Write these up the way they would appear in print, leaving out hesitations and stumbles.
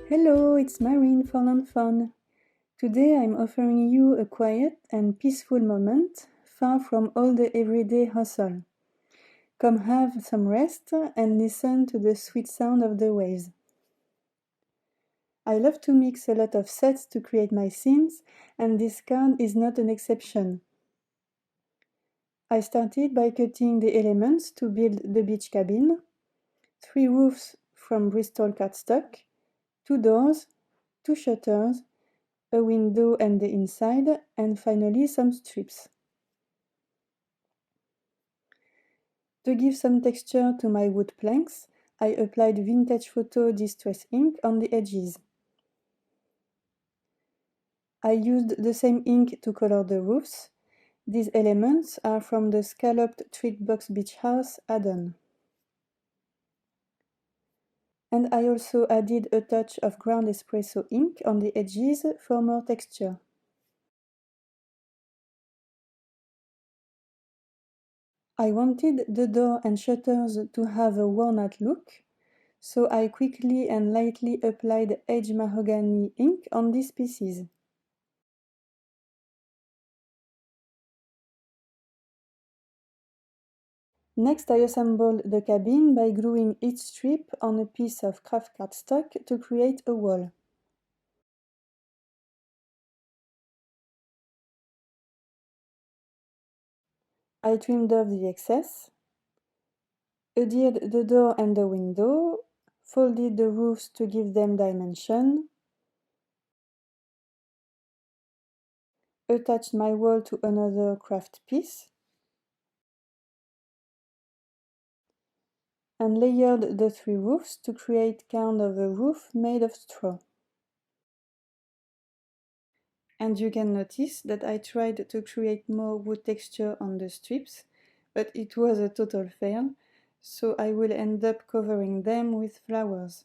Hello, it's Marine for Learn Fun. Today I'm offering you a quiet and peaceful moment, far from all the everyday hustle. Come have some rest and listen to the sweet sound of the waves. I love to mix a lot of sets to create my scenes, and this card is not an exception. I started by cutting the elements to build the beach cabin, 3 roofs from Bristol cardstock, 2 doors, 2 shutters, a window and the inside, and finally some strips. To give some texture to my wood planks, I applied Vintage Photo Distress ink on the edges. I used the same ink to color the roofs. These elements are from the Scalloped Treatbox Beach House add-on. And I also added a touch of ground espresso ink on the edges for more texture. I wanted the door and shutters to have a worn-out look, so I quickly and lightly applied Edge Mahogany ink on these pieces. Next, I assembled the cabin by gluing each strip on a piece of craft cardstock to create a wall. I trimmed off the excess, adhered the door and the window, folded the roofs to give them dimension, attached my wall to another craft piece, and layered the 3 roofs to create kind of a roof made of straw. And you can notice that I tried to create more wood texture on the strips, but it was a total fail, so I will end up covering them with flowers.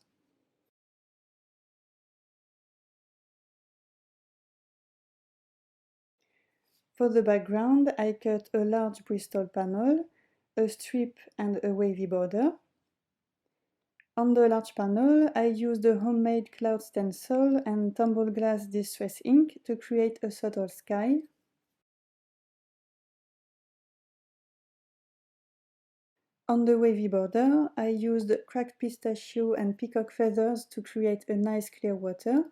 For the background, I cut a large Bristol panel, a strip and a wavy border. On the large panel, I used a homemade cloud stencil and tumbled glass distress ink to create a subtle sky. On the wavy border, I used cracked pistachio and peacock feathers to create a nice clear water.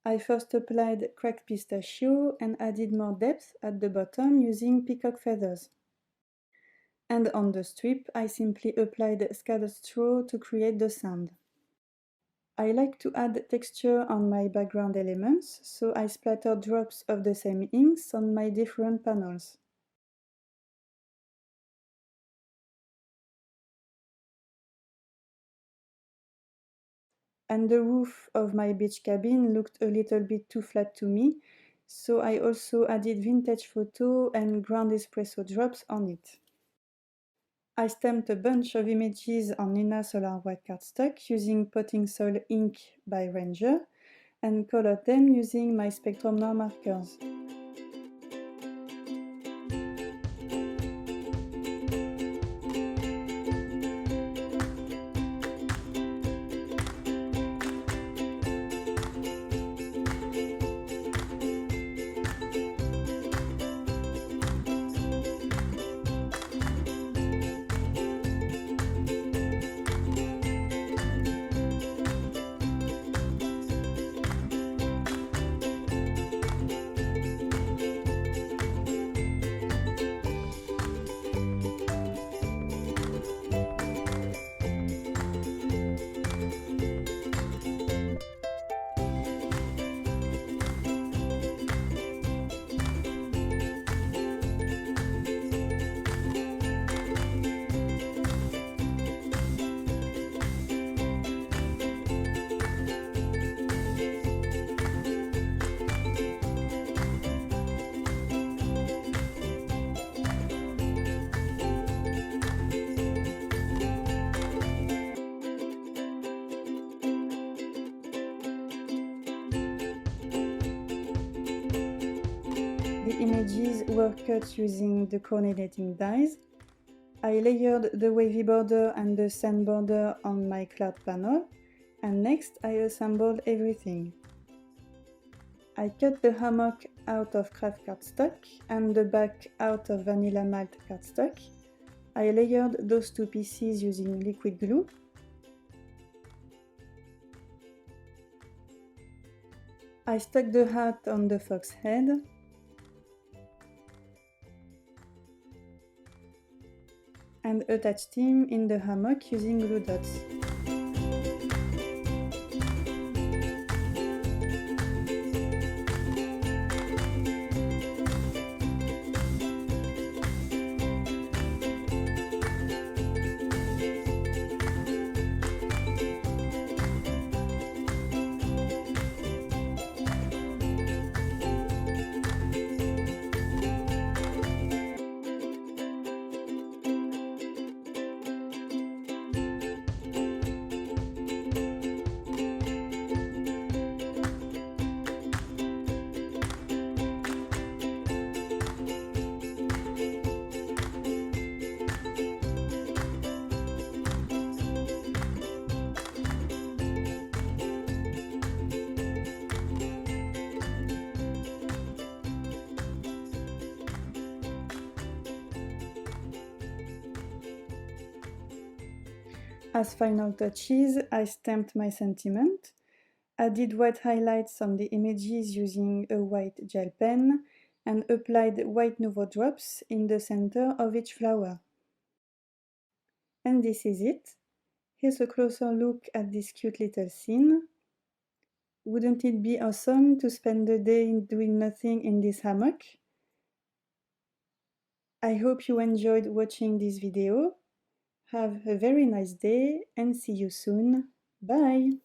I first applied cracked pistachio and added more depth at the bottom using peacock feathers. And on the strip, I simply applied scattered straw to create the sand. I like to add texture on my background elements, so I splattered drops of the same inks on my different panels. And the roof of my beach cabin looked a little bit too flat to me, so I also added Vintage Photo and ground espresso drops on it. I stamped a bunch of images on Nina Solar White cardstock using Potting Soil ink by Ranger and colored them using my Spectrum Noir markers. The images were cut using the coordinating dies. I layered the wavy border and the sand border on my cloud panel And next I assembled everything. I cut the hammock out of craft cardstock and the back out of vanilla malt cardstock. I layered those two pieces using liquid glue. I stuck the hat on the fox head. And attached him in the hammock using glue dots. As final touches, I stamped my sentiment, added white highlights on the images using a white gel pen, and applied white Nuvo drops in the center of each flower. And this is it. Here's a closer look at this cute little scene. Wouldn't it be awesome to spend the day doing nothing in this hammock? I hope you enjoyed watching this video. Have a very nice day and see you soon. Bye!